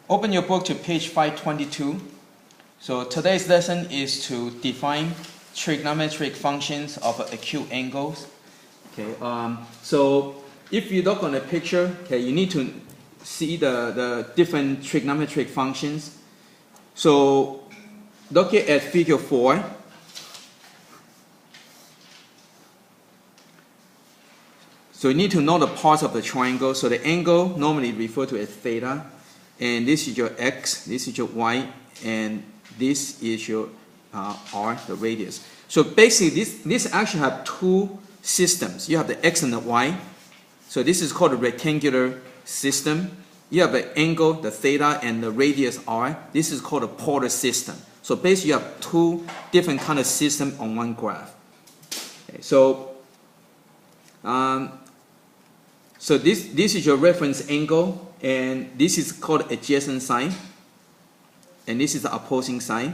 Open your book to page 522. So today's lesson is to define trigonometric functions of acute angles. Okay. So if you look on the picture, okay, you need to see the different trigonometric functions. So look at figure 4. So you need to know the parts of the triangle. So the angle normally referred to as theta, and this is your x, this is your y, and this is your r, the radius. So basically, this actually have two systems. You have the x and the y. So this is called a rectangular system. You have the angle, the theta, and the radius r. This is called a polar system. So basically, you have two different kind of systems on one graph. Okay, so this is your reference angle, and this is called adjacent side, and this is the opposing side,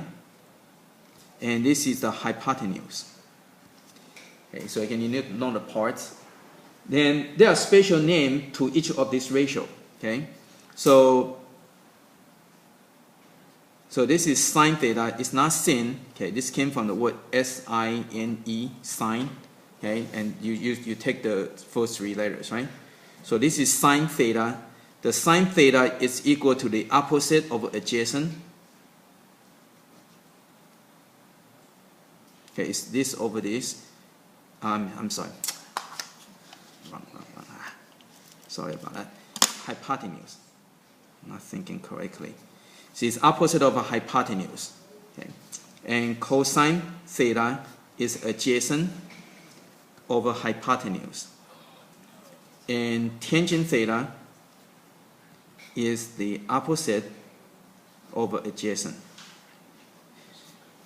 and this is the hypotenuse. Okay, so again, you need to know the parts. Then there are special names to each of these ratio. Okay, so this is sine theta. It's not sin. Okay, this came from the word S-I-N-E, sine. Okay, and you take the first three letters, right? So this is sine theta. The sine theta is equal to the opposite of adjacent. Okay, it's this over this. I'm sorry. Wrong. Sorry about that. Hypotenuse. I'm not thinking correctly. So it's opposite of a hypotenuse. Okay. And cosine theta is adjacent over hypotenuse. And tangent theta is the opposite over adjacent.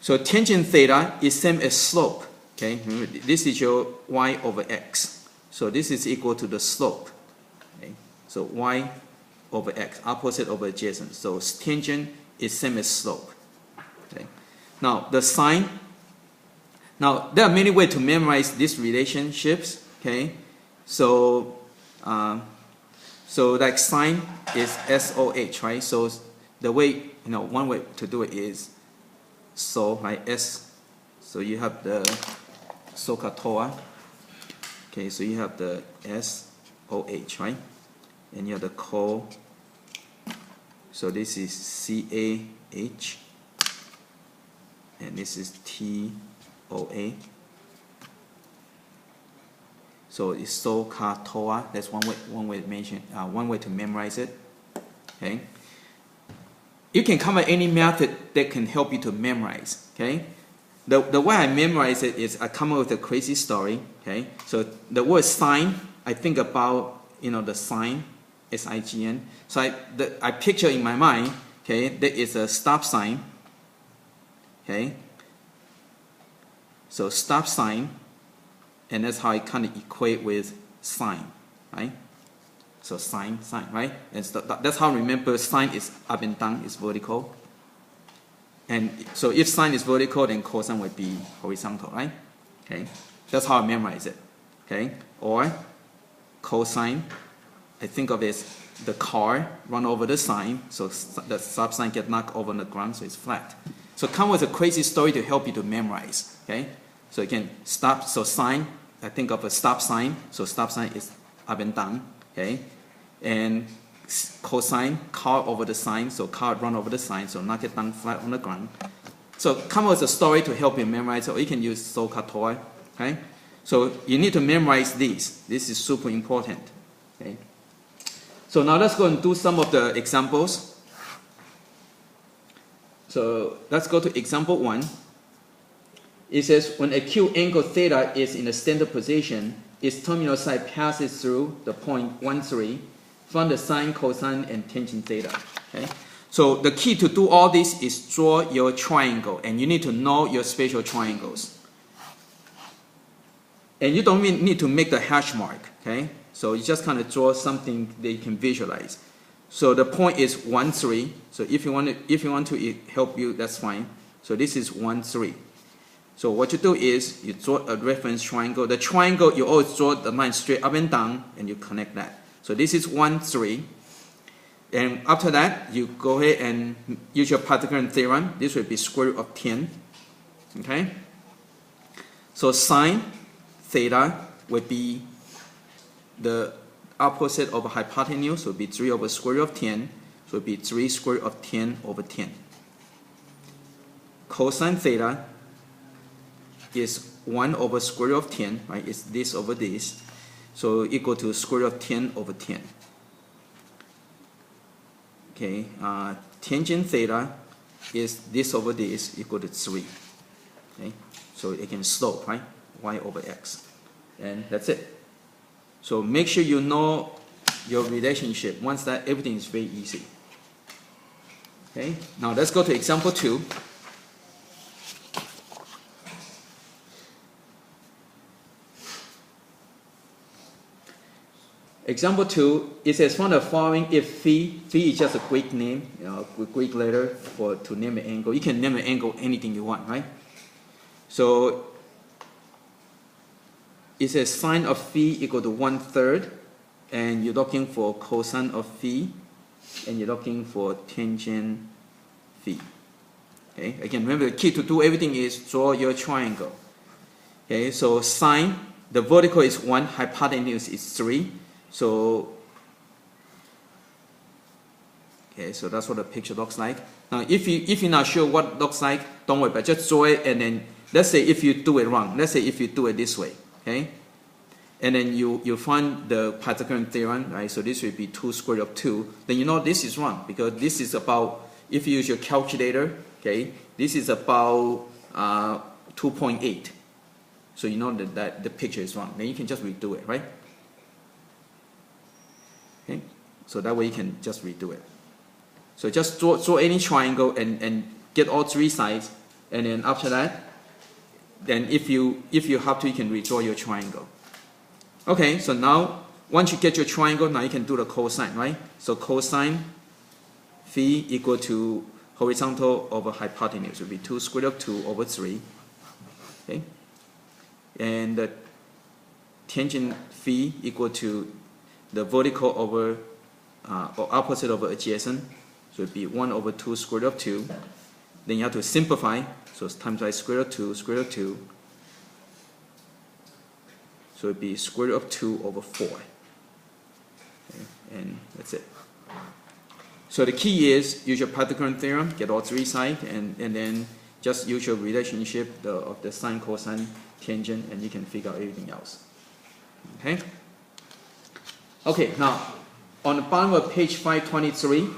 So tangent theta is same as slope. Okay, remember, this is your y over x. So this is equal to the slope. Okay, so y over x, opposite over adjacent. So tangent is same as slope. Okay, now the sine. Now there are many ways to memorize these relationships. Okay, so like sine is SOH, right? So the way, one way to do it is so, right? S. So you have the SOHCAHTOA. Okay, so you have the SOH, right? And you have the co. So this is CAH. And this is TOA. So it's SOHCAHTOA. That's one way to mention, one way to memorize it. Okay. You can come up any method that can help you to memorize. Okay. The way I memorize it is I come up with a crazy story. Okay. So the word sine, I think about the sign, SIGN. So I picture in my mind. Okay, there is a stop sign. Okay. So stop sign. And that's how I kind of equate with sine, right? So sine, right? And so that's how I remember sine is up and down, is vertical. And so if sine is vertical, then cosine would be horizontal, right? Okay, that's how I memorize it. Okay, or cosine, I think of it as the car run over the sign, so the stop sign get knocked over on the ground, so it's flat. So come with a crazy story to help you to memorize. Okay. So again, stop, so sine, I think of a stop sign, so stop sign is up and down, okay? And cosine, car over the sign, so car run over the sign, so knock it down flat on the ground. So come up with a story to help you memorize, or you can use SOHCAHTOA, okay? So you need to memorize these. This is super important, okay? So now let's go and do some of the examples. So let's go to example 1. It says, when acute angle theta is in the standard position, its terminal side passes through the point 1, 3, find the sine, cosine, and tangent theta. Okay? So the key to do all this is draw your triangle, and you need to know your spatial triangles. And you don't even need to make the hash mark. Okay? So you just kind of draw something that you can visualize. So the point is 1, 3. So if you want to help you, that's fine. So this is 1, 3. So what you do is you draw a reference triangle. The triangle, you always draw the line straight up and down, and you connect that. So this is 1, 3. And after that, you go ahead and use your Pythagorean theorem. This will be square root of 10. Okay? So sine theta would be the opposite of a hypotenuse, so it would be 3 over square root of 10. So it would be 3 square root of 10 over 10. Cosine theta is 1 over square root of 10, right? It's this over this. So equal to square root of 10 over 10. Okay, tangent theta is this over this equal to 3. Okay, so again slope, right? Y over x. And that's it. So make sure you know your relationship. Once that, everything is very easy. Okay, now let's go to example 2. Example 2, it says find the following if phi is just a Greek name, Greek letter to name an angle. You can name an angle anything you want, right? So it says sine of phi equal to 1/3, and you're looking for cosine of phi, and you're looking for tangent phi. Okay, again, remember the key to do everything is draw your triangle. Okay, so sine, the vertical is 1, hypotenuse is 3. So, okay, so that's what the picture looks like. Now, if you're not sure what it looks like, don't worry, but just draw it, and then let's say if you do it wrong, let's say if you do it this way, okay, and then you find the Pythagorean theorem, right? So this will be 2 square root of 2. Then you know this is wrong because this is about, if you use your calculator, okay, this is about 2.8. So you know that the picture is wrong. Then you can just redo it, right? Okay, so that way you can just redo it. So just draw any triangle and get all 3 sides, and then after that, then if you have to, you can redraw your triangle. Okay, so now once you get your triangle, now you can do the cosine, right? So cosine phi equal to horizontal over hypotenuse will be 2 square root of 2 over 3. Okay, and the tangent phi equal to the vertical over or opposite over adjacent, so it would be 1 over 2 square root of 2. Then you have to simplify, so it's times by square root of 2, square root of 2. So it would be square root of 2 over 4. Okay, and that's it. So the key is use your Pythagorean theorem, get all 3 sides, and then just use your relationship of the sine, cosine, tangent, and you can figure out everything else. Okay? Okay, now on the bottom of page 523,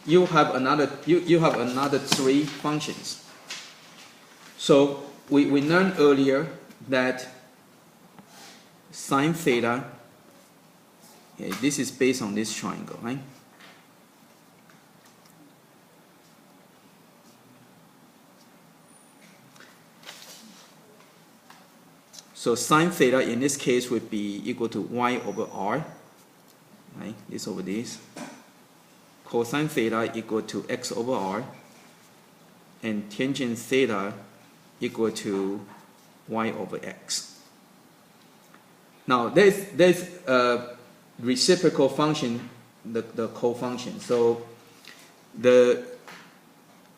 you have another 3 functions. So we learned earlier that sine theta, okay, this is based on this triangle, right? So sine theta in this case would be equal to y over r, right? This over this. Cosine theta equal to x over r, and tangent theta equal to y over x. Now there's a reciprocal function, the co-function. So the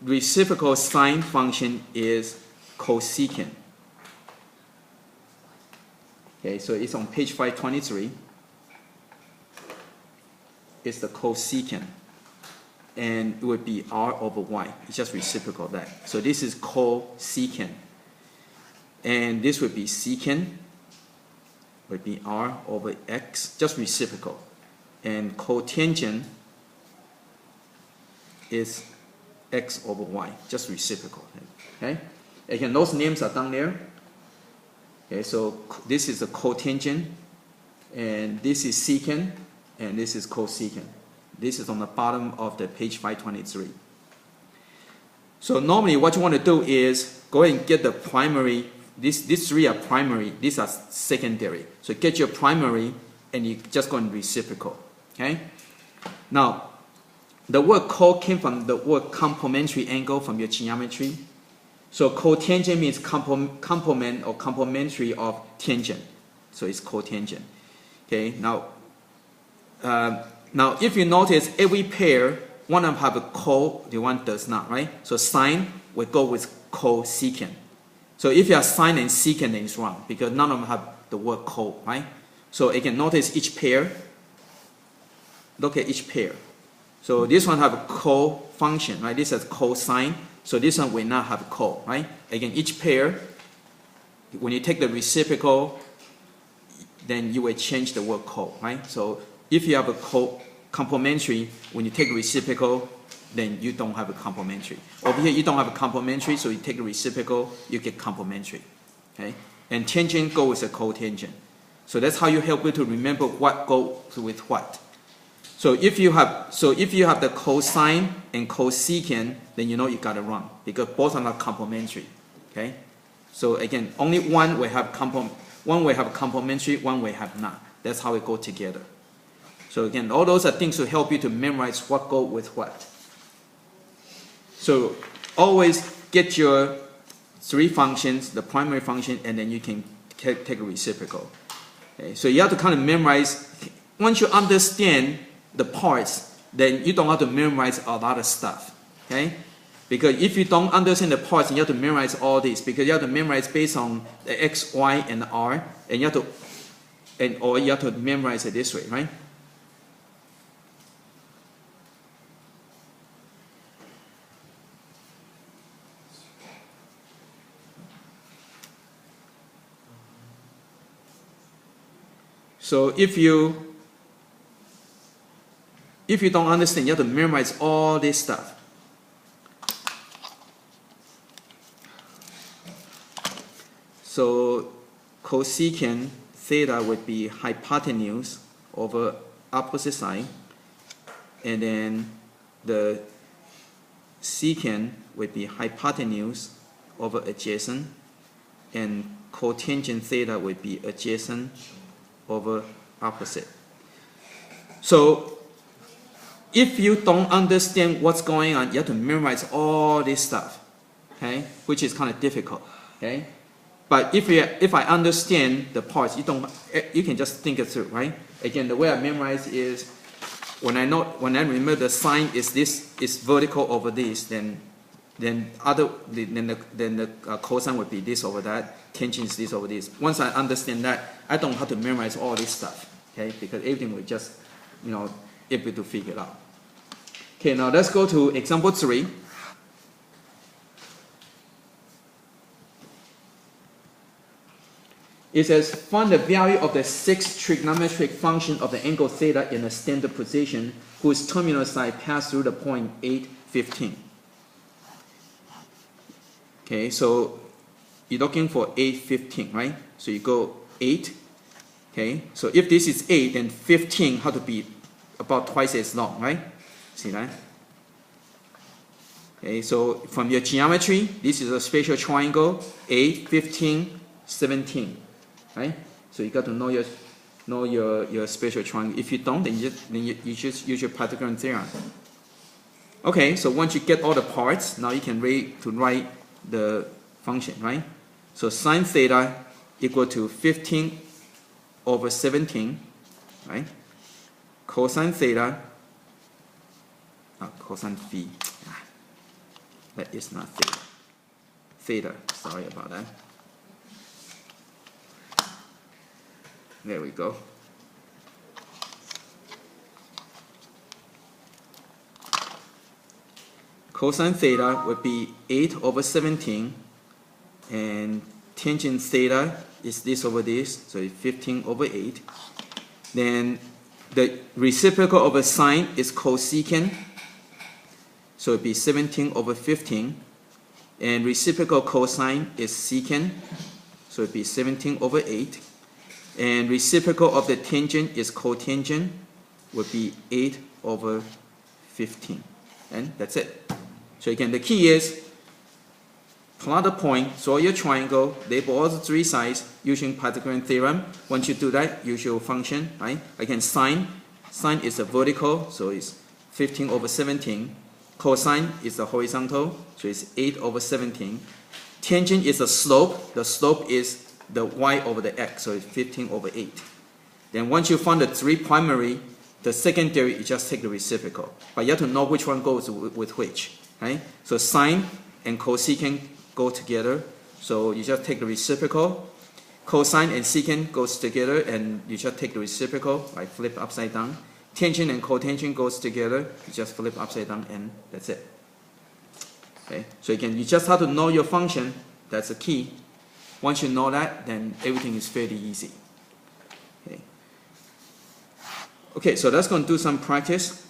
reciprocal sine function is cosecant. Okay, so it's on page 523. It's the cosecant, and it would be r over y. It's just reciprocal of that. So this is cosecant, and this would be secant. Would be r over x, just reciprocal, and cotangent is x over y, just reciprocal. Okay, again, those names are down there. Okay, so this is the cotangent, and this is secant, and this is cosecant. This is on the bottom of the page 523. So normally what you want to do is go ahead and get the primary. These 3 are primary, these are secondary. So get your primary, and you just go and reciprocal. Okay? Now, the word co came from the word complementary angle from your geometry. So cotangent means complement or complementary of tangent. So it's cotangent. Okay, now Now, if you notice, every pair, one of them have a co, the one does not, right? So sine will go with cosecant. So if you have sine and secant, then it's wrong because none of them have the word co, right? So again, notice each pair. Look at each pair. So this one have a co-function, right? This has cosine. So this one will not have co, right? Again, each pair, when you take the reciprocal, then you will change the word co, right? So if you have a complementary, when you take reciprocal, then you don't have a complementary. Over here, you don't have a complementary, so you take a reciprocal, you get complementary, okay? And tangent goes with a cotangent. So that's how you help you to remember what goes with what. So if you have the cosine and cosecant, then you know you got it wrong because both are not complementary. Okay. So again, only one will have complementary, one will have not. That's how it goes together. So again, all those are things to help you to memorize what goes with what. So always get your three functions, the primary function, and then you can take a reciprocal. Okay. So you have to kind of memorize. Once you understand the parts, then you don't have to memorize a lot of stuff, okay? Because if you don't understand the parts, you have to memorize all these because you have to memorize based on the x, y, and the r, and you have to memorize it this way, right? So if you don't understand, you have to memorize all this stuff. So cosecant theta would be hypotenuse over opposite side, and then the secant would be hypotenuse over adjacent, and cotangent theta would be adjacent over opposite. So if you don't understand what's going on, you have to memorize all this stuff, okay? Which is kind of difficult, okay? But if I understand the parts, you can just think it through, right? Again, the way I memorize is when I remember the sine is vertical over this, then the cosine would be this over that, tangent is this over this. Once I understand that, I don't have to memorize all this stuff, okay? Because everything will just, able to figure it out. Okay, now let's go to example 3. It says, find the value of the sixth trigonometric function of the angle theta in a standard position whose terminal side passed through the point 8, 15. Okay, so you're looking for 8, 15, right? So you go 8. Okay, so if this is 8, then 15 has to be about twice as long, right? See that? Okay, so from your geometry, this is a spatial triangle, 8, 15, 17, right? So you got to know your spatial triangle. If you don't, then you just use your Pythagorean theorem. Okay, so once you get all the parts, now you can write the function, right? So sine theta equal to 15 over 17, right? Cosine theta, cosine phi, that is not theta. Theta, sorry about that. There we go. Cosine theta would be 8 over 17, and tangent theta is this over this, so it's 15 over 8. Then the reciprocal of a sine is cosecant, so it'd be 17 over 15. And reciprocal cosine is secant, so it'd be 17 over 8. And reciprocal of the tangent is cotangent, would be 8 over 15. And that's it. So again, the key is plot the point, draw your triangle, label all the three sides using Pythagorean theorem. Once you do that, use your function, right? Again, sine is a vertical, so it's 15 over 17. Cosine is the horizontal, so it's 8 over 17. Tangent is the slope. The slope is the y over the x, so it's 15 over 8. Then once you find the three primary, the secondary, you just take the reciprocal. But you have to know which one goes with which, right? So sine and cosecant go together. So you just take the reciprocal. Cosine and secant goes together, and you just take the reciprocal, right? Flip upside down. Tangent and cotangent goes together. You just flip upside down, and that's it. Okay. So again, you just have to know your function. That's the key. Once you know that, then everything is fairly easy. Okay, so let's go and do some practice.